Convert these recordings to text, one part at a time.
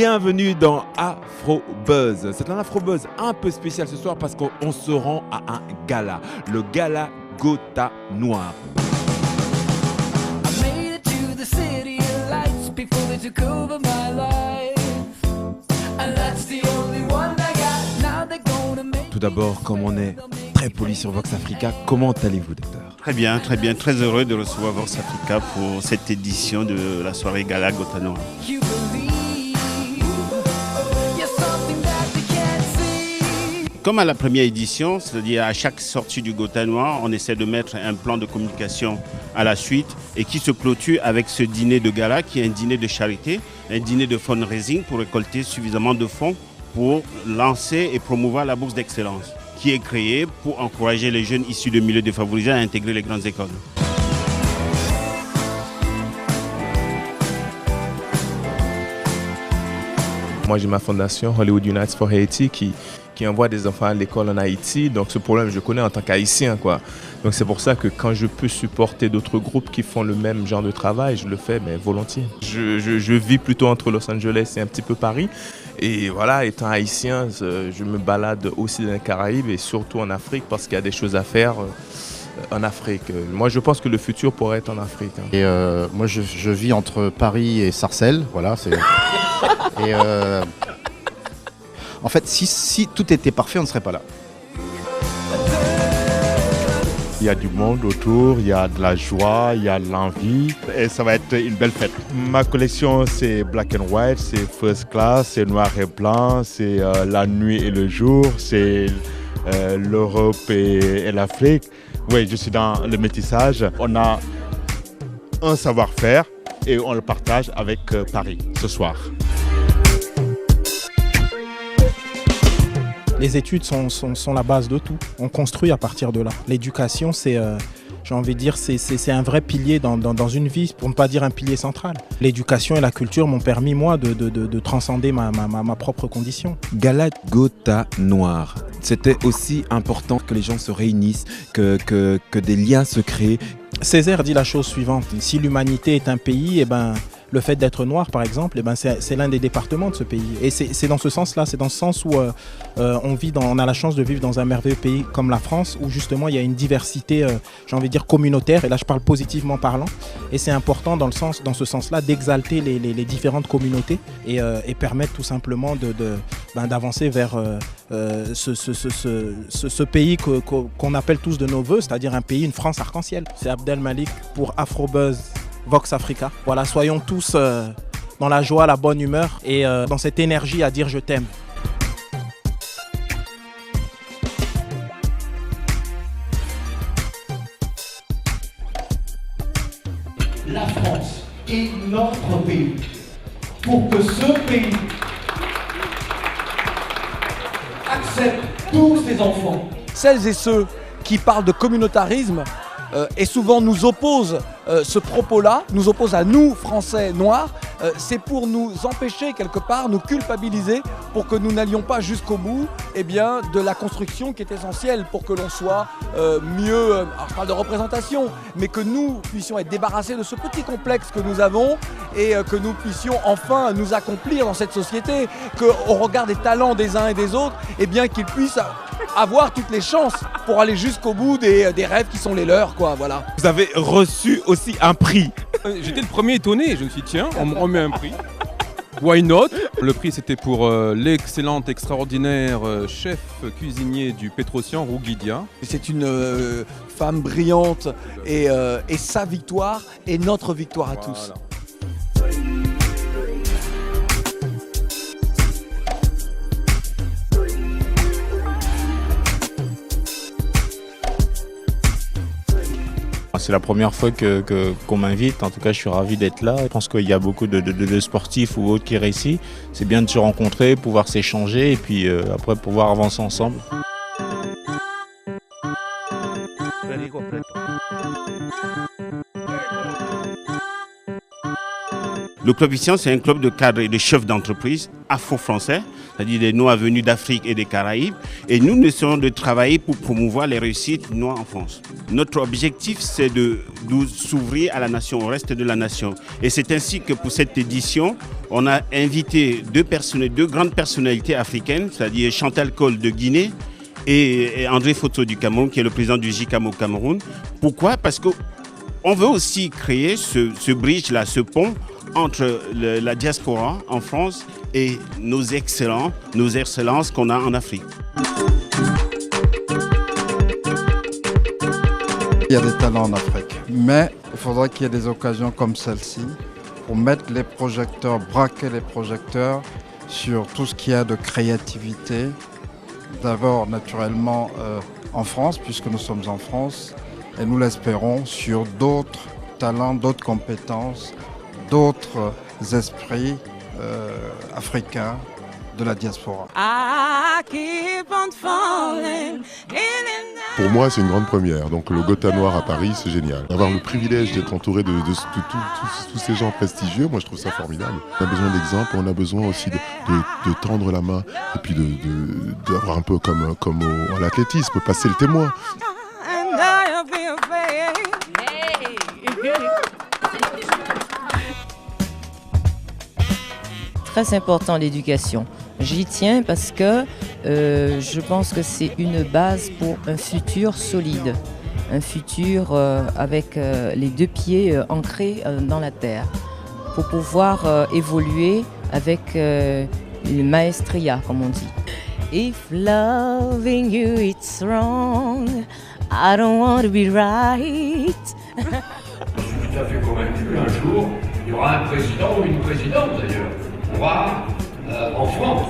Bienvenue dans Afro Buzz. C'est un Afro Buzz un peu spécial ce soir parce qu'on se rend à un gala, le gala Gotha Noir. Tout d'abord, comme on est très poli sur Vox Africa, comment allez-vous, docteur? Très bien, très heureux de recevoir Vox Africa pour cette édition de la soirée Gala Gotha Noir. Comme à la première édition, c'est-à-dire à chaque sortie du Gotha Noir, on essaie de mettre un plan de communication à la suite et qui se clôture avec ce dîner de gala qui est un dîner de charité, un dîner de fundraising pour récolter suffisamment de fonds pour lancer et promouvoir la bourse d'excellence qui est créée pour encourager les jeunes issus de milieux défavorisés à intégrer les grandes écoles. Moi, j'ai ma fondation Hollywood Unites for Haiti qui envoie des enfants à l'école en Haïti. Donc, ce problème, je connais en tant qu'Haïtien, quoi. Donc, c'est pour ça que quand je peux supporter d'autres groupes qui font le même genre de travail, je le fais volontiers. Je vis plutôt entre Los Angeles et un petit peu Paris. Et voilà, étant haïtien, je me balade aussi dans les Caraïbes et surtout en Afrique parce qu'il y a des choses à faire en Afrique. Moi, je pense que le futur pourrait être en Afrique. Et moi, je vis entre Paris et Sarcelles. Voilà, c'est... Et en fait, si tout était parfait, on ne serait pas là. Il y a du monde autour, il y a de la joie, il y a de l'envie et ça va être une belle fête. Ma collection, c'est black and white, c'est first class, c'est noir et blanc, c'est la nuit et le jour, c'est l'Europe et l'Afrique. Oui, je suis dans le métissage. On a un savoir-faire et on le partage avec Paris ce soir. Les études sont la base de tout. On construit à partir de là. L'éducation, c'est, j'ai envie de dire, c'est un vrai pilier dans une vie, pour ne pas dire un pilier central. L'éducation et la culture m'ont permis, moi, de transcender ma propre condition. Gala Gotha Noir. C'était aussi important que les gens se réunissent, que des liens se créent. Césaire dit la chose suivante. Si l'humanité est un pays, le fait d'être noir, par exemple, c'est l'un des départements de ce pays. Et c'est dans ce sens-là, c'est dans ce sens où on a la chance de vivre dans un merveilleux pays comme la France, où justement il y a une diversité, j'ai envie de dire, communautaire. Et là, je parle positivement parlant. Et c'est important dans ce sens-là d'exalter les différentes communautés et permettre tout simplement d'avancer vers ce pays qu'on appelle tous de nos voeux, c'est-à-dire un pays, une France arc-en-ciel. C'est Abdel Malik pour Afro Buzz. Vox Africa. Voilà, soyons tous dans la joie, la bonne humeur et dans cette énergie à dire je t'aime. La France est notre pays. Pour que ce pays accepte tous ses enfants. Celles et ceux qui parlent de communautarisme et souvent nous opposent ce propos-là, nous opposent à nous, Français noirs, c'est pour nous empêcher quelque part, nous culpabiliser pour que nous n'allions pas jusqu'au bout de la construction qui est essentielle pour que l'on soit mieux, alors je parle de représentation, mais que nous puissions être débarrassés de ce petit complexe que nous avons et que nous puissions enfin nous accomplir dans cette société, qu'au regard des talents des uns et des autres, qu'ils puissent avoir toutes les chances pour aller jusqu'au bout des rêves qui sont les leurs, quoi, voilà. Vous avez reçu aussi un prix. J'étais le premier étonné, je me suis dit tiens, on me remet un prix. Why not? Le prix c'était pour l'excellent, extraordinaire chef cuisinier du Petrosian, Rougidia. C'est une femme brillante et sa victoire est notre victoire à tous. C'est la première fois qu'on m'invite, en tout cas je suis ravi d'être là. Je pense qu'il y a beaucoup de sportifs ou autres qui réussissent. C'est bien de se rencontrer, pouvoir s'échanger et puis après pouvoir avancer ensemble. Le Club Efficience, c'est un club de cadres et de chefs d'entreprise afro-français, c'est-à-dire des Noirs venus d'Afrique et des Caraïbes. Et nous essayons de travailler pour promouvoir les réussites noires en France. Notre objectif, c'est de s'ouvrir à la nation, au reste de la nation. Et c'est ainsi que pour cette édition, on a invité deux grandes personnalités africaines, c'est-à-dire Chantal Cole de Guinée et André Foto du Cameroun, qui est le président du JICAM au Cameroun. Pourquoi? Parce qu'on veut aussi créer ce bridge-là, ce pont entre la diaspora en France et nos excellences qu'on a en Afrique. Il y a des talents en Afrique, mais il faudrait qu'il y ait des occasions comme celle-ci pour mettre les projecteurs, braquer les projecteurs sur tout ce qu'il y a de créativité. D'abord, naturellement, en France, puisque nous sommes en France, et nous l'espérons sur d'autres talents, d'autres compétences, d'autres esprits africains de la diaspora. Pour moi, c'est une grande première. Donc le Gotha Noir à Paris, c'est génial. Avoir le privilège d'être entouré de tous ces gens prestigieux, moi je trouve ça formidable. On a besoin d'exemples, on a besoin aussi de tendre la main et puis d'avoir un peu comme à l'athlétisme, passer le témoin. Très important l'éducation. J'y tiens parce que je pense que c'est une base pour un futur solide, un futur avec les deux pieds ancrés dans la terre, pour pouvoir évoluer avec une maestria, comme on dit. If loving you it's wrong, I don't want to be right. Je suis tout à fait convaincu qu'un jour, il y aura un président ou une présidente d'ailleurs, noire en France.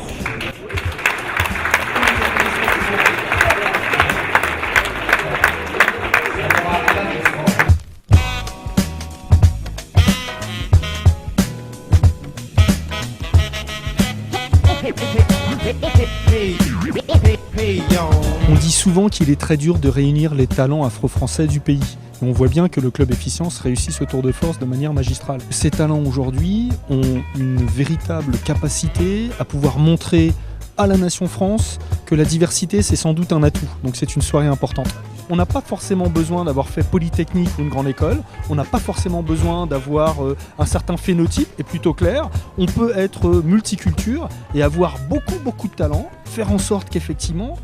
On dit souvent qu'il est très dur de réunir les talents afro-français du pays. Et on voit bien que le Club Efficience réussit ce tour de force de manière magistrale. Ces talents aujourd'hui ont une véritable capacité à pouvoir montrer à la nation France que la diversité c'est sans doute un atout. Donc c'est une soirée importante. On n'a pas forcément besoin d'avoir fait Polytechnique ou une grande école, on n'a pas forcément besoin d'avoir un certain phénotype, est plutôt clair. On peut être multiculture et avoir beaucoup de talent, faire en sorte qu'effectivement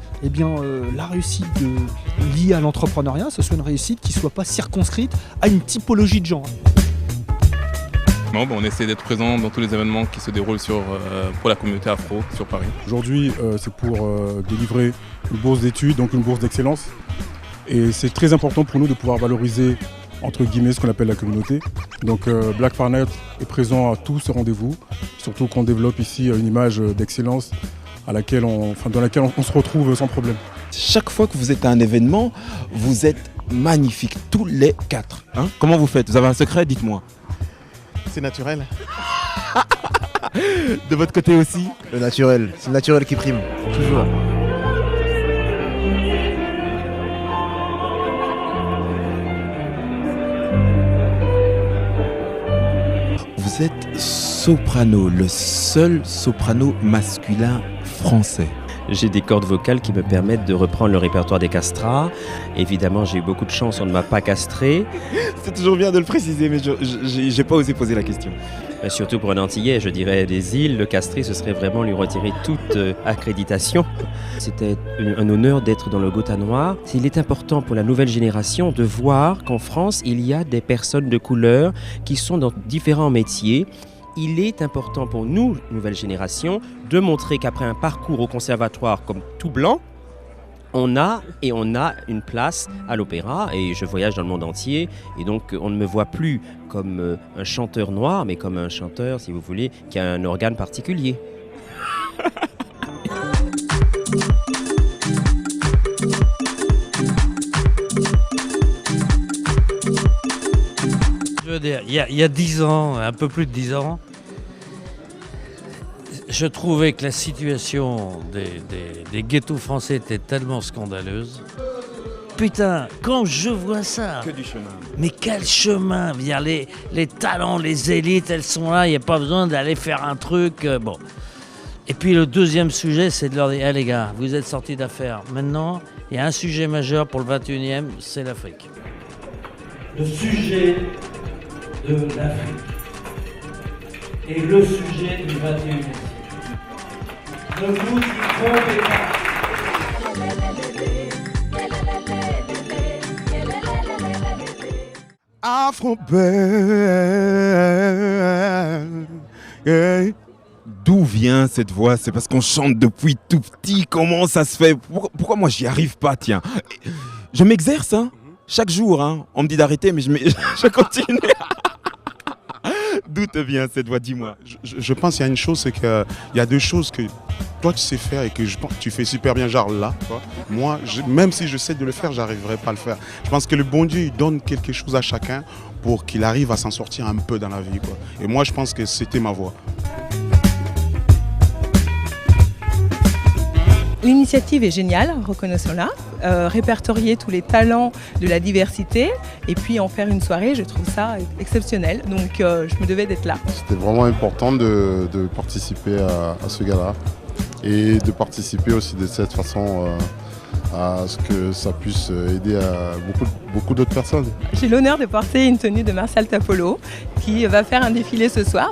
la réussite liée à l'entrepreneuriat, ce soit une réussite qui ne soit pas circonscrite à une typologie de genre. On essaie d'être présent dans tous les événements qui se déroulent pour la communauté afro sur Paris. Aujourd'hui, c'est pour délivrer une bourse d'études, donc une bourse d'excellence. Et c'est très important pour nous de pouvoir valoriser, entre guillemets, ce qu'on appelle la communauté. Donc Black Partner est présent à tous ces rendez-vous, surtout qu'on développe ici une image d'excellence dans laquelle on se retrouve sans problème. Chaque fois que vous êtes à un événement, vous êtes magnifiques, tous les quatre. Hein? Comment vous faites? Vous avez un secret? Dites-moi. C'est naturel. De votre côté aussi? Le naturel, c'est le naturel qui prime, toujours. Vous êtes soprano, le seul soprano masculin français. J'ai des cordes vocales qui me permettent de reprendre le répertoire des castrats. Évidemment, j'ai eu beaucoup de chance, on ne m'a pas castré. C'est toujours bien de le préciser, mais j'ai pas osé poser la question. Surtout pour un Antillais, je dirais des îles, le castrer, ce serait vraiment lui retirer toute accréditation. C'était un honneur d'être dans le Gotha Noir. Il est important pour la nouvelle génération de voir qu'en France, il y a des personnes de couleur qui sont dans différents métiers. Il est important pour nous, nouvelle génération, de montrer qu'après un parcours au conservatoire comme tout blanc, on a une place à l'opéra, et je voyage dans le monde entier, et donc on ne me voit plus comme un chanteur noir, mais comme un chanteur, si vous voulez, qui a un organe particulier. Je veux dire, il y a 10 ans, un peu plus de 10 ans, je trouvais que la situation des ghettos français était tellement scandaleuse putain, quand je vois ça... Que du chemin. Mais quel chemin! Les talents, les élites, elles sont là, il n'y a pas besoin d'aller faire un truc... bon. Et puis le deuxième sujet, c'est de leur dire, les gars, vous êtes sortis d'affaires. Maintenant, il y a un sujet majeur pour le 21e, c'est l'Afrique. Le sujet de l'Afrique est le sujet du 21e siècle. Ne vous y trompez pas. Afro-Buzz. D'où vient cette voix? C'est parce qu'on chante depuis tout petit. Comment ça se fait? Pourquoi moi j'y arrive pas, tiens? Je m'exerce, hein, chaque jour. Hein. On me dit d'arrêter, mais je continue. D'où te vient cette voix? Dis-moi. Je pense qu'il y a une chose, c'est qu'il y a deux choses que toi tu sais faire et que je pense que tu fais super bien, genre là. Quoi. Moi, même si je sais de le faire, j'arriverai pas à le faire. Je pense que le bon Dieu, il donne quelque chose à chacun pour qu'il arrive à s'en sortir un peu dans la vie. Quoi. Et moi, je pense que c'était ma voix. L'initiative est géniale, reconnaissons-la. Répertorier tous les talents de la diversité et puis en faire une soirée, je trouve ça exceptionnel. Donc je me devais d'être là. C'était vraiment important de participer à ce gala et de participer aussi de cette façon à ce que ça puisse aider à beaucoup d'autres personnes. J'ai l'honneur de porter une tenue de Martial Tapolo qui va faire un défilé ce soir.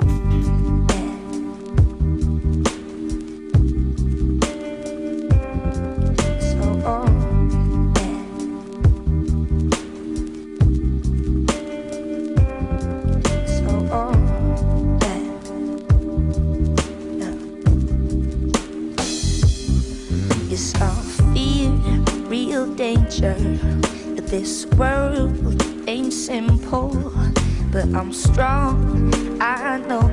This world ain't simple, but I'm strong, I know